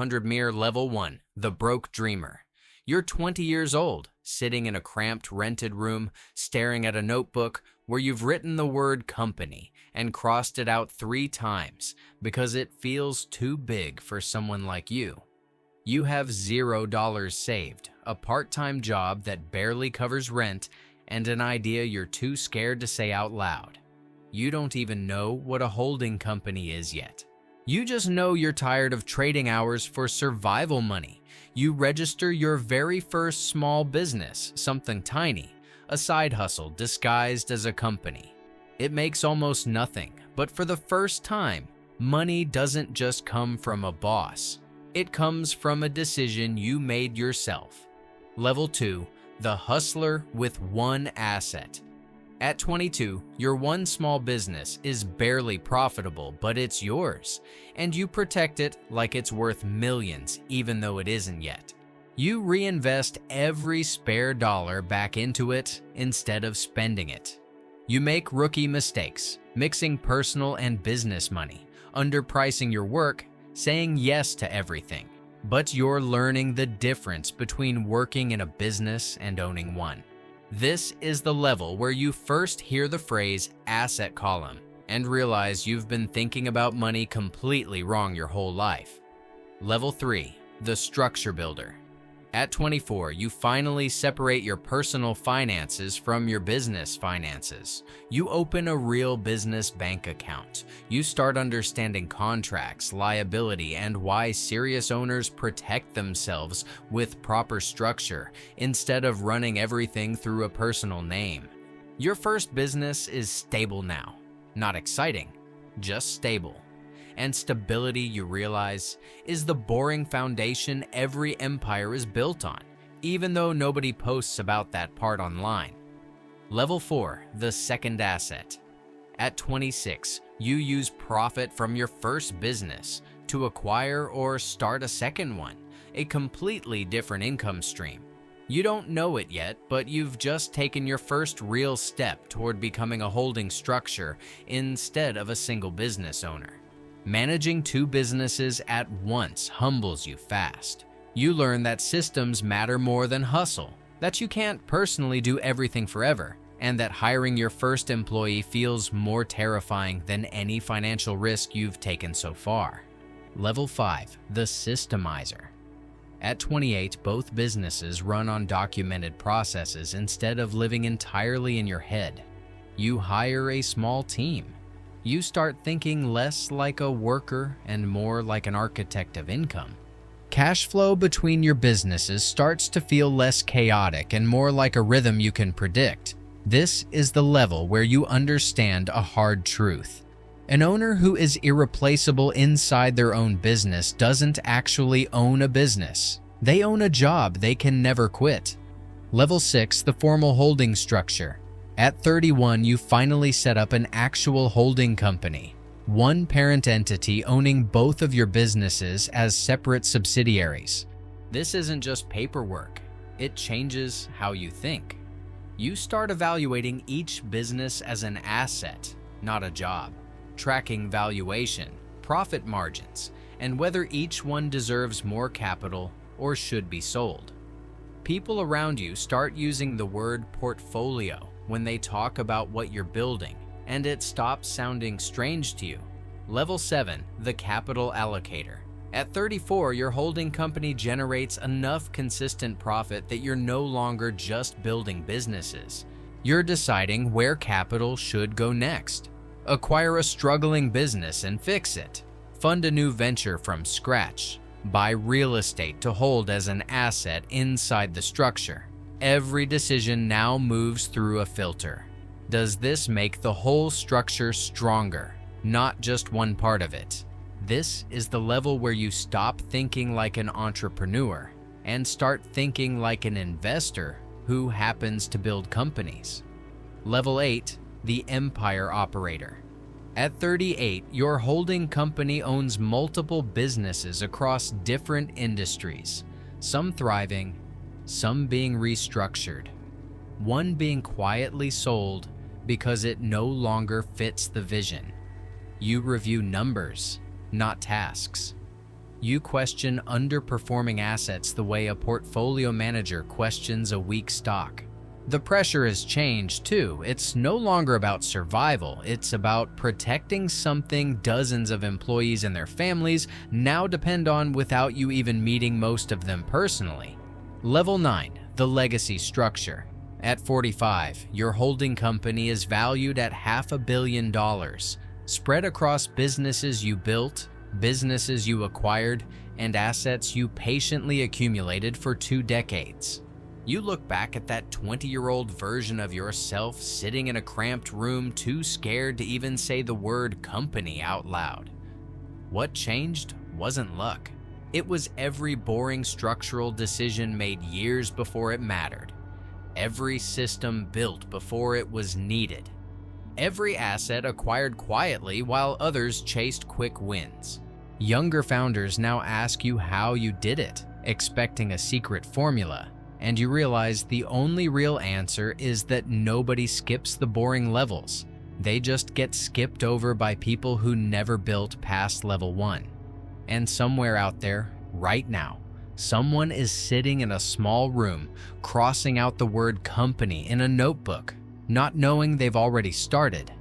100 Level 1, The Broke Dreamer. You're 20 years old, sitting in a cramped rented room, staring at a notebook where you've written the word company and crossed it out 3 times because it feels too big for someone like you. You have $0 saved, a part-time job that barely covers rent, and an idea you're too scared to say out loud. You don't even know what a holding company is yet. You just know you're tired of trading hours for survival money. You register your very first small business, something tiny, a side hustle disguised as a company. It makes almost nothing, but for the first time, money doesn't just come from a boss. It comes from a decision you made yourself. Level 2, the hustler with one asset. At 22, your one small business is barely profitable, but it's yours, and you protect it like it's worth millions, even though it isn't yet. You reinvest every spare dollar back into it instead of spending it. You make rookie mistakes, mixing personal and business money, underpricing your work, saying yes to everything. But you're learning the difference between working in a business and owning one. This is the level where you first hear the phrase asset column and realize you've been thinking about money completely wrong your whole life. Level 3, the structure builder. At 24, you finally separate your personal finances from your business finances. You open a real business bank account. You start understanding contracts, liability, and why serious owners protect themselves with proper structure instead of running everything through a personal name. Your first business is stable now. Not exciting, just stable. And stability, you realize, is the boring foundation every empire is built on, even though nobody posts about that part online. Level 4, the second asset. At 26, you use profit from your first business to acquire or start a second one, a completely different income stream. You don't know it yet, but you've just taken your first real step toward becoming a holding structure instead of a single business owner. Managing 2 businesses at once humbles you fast. You learn that systems matter more than hustle, that you can't personally do everything forever, and that hiring your first employee feels more terrifying than any financial risk you've taken so far. Level 5, the systemizer. At 28, both businesses run on documented processes instead of living entirely in your head. You hire a small team. You start thinking less like a worker and more like an architect of income. Cash flow between your businesses starts to feel less chaotic and more like a rhythm you can predict. This is the level where you understand a hard truth. An owner who is irreplaceable inside their own business doesn't actually own a business. They own a job they can never quit. Level 6, the formal holding structure. At 31, you finally set up an actual holding company, one parent entity owning both of your businesses as separate subsidiaries. This isn't just paperwork, it changes how you think. You start evaluating each business as an asset, not a job, tracking valuation, profit margins, and whether each one deserves more capital or should be sold. People around you start using the word portfolio when they talk about what you're building, and it stops sounding strange to you. Level 7, the capital allocator. At 34, your holding company generates enough consistent profit that you're no longer just building businesses. You're deciding where capital should go next. Acquire a struggling business and fix it. Fund a new venture from scratch. Buy real estate to hold as an asset inside the structure. Every decision now moves through a filter. Does this make the whole structure stronger, not just one part of it? This is the level where you stop thinking like an entrepreneur and start thinking like an investor who happens to build companies. Level 8, the empire operator. At 38, your holding company owns multiple businesses across different industries, some thriving, some being restructured, one being quietly sold because it no longer fits the vision. You review numbers, not tasks. You question underperforming assets the way a portfolio manager questions a weak stock. The pressure has changed too. It's no longer about survival. It's about protecting something dozens of employees and their families now depend on without you even meeting most of them personally. Level 9, the legacy structure. At 45, your holding company is valued at $500 million, spread across businesses you built, businesses you acquired, and assets you patiently accumulated for 2 decades. You look back at that 20-year-old version of yourself sitting in a cramped room too scared to even say the word company out loud. What changed wasn't luck. It was every boring structural decision made years before it mattered. Every system built before it was needed. Every asset acquired quietly while others chased quick wins. Younger founders now ask you how you did it, expecting a secret formula. And you realize the only real answer is that nobody skips the boring levels. They just get skipped over by people who never built past level 1. And somewhere out there, right now, someone is sitting in a small room, crossing out the word company in a notebook, not knowing they've already started.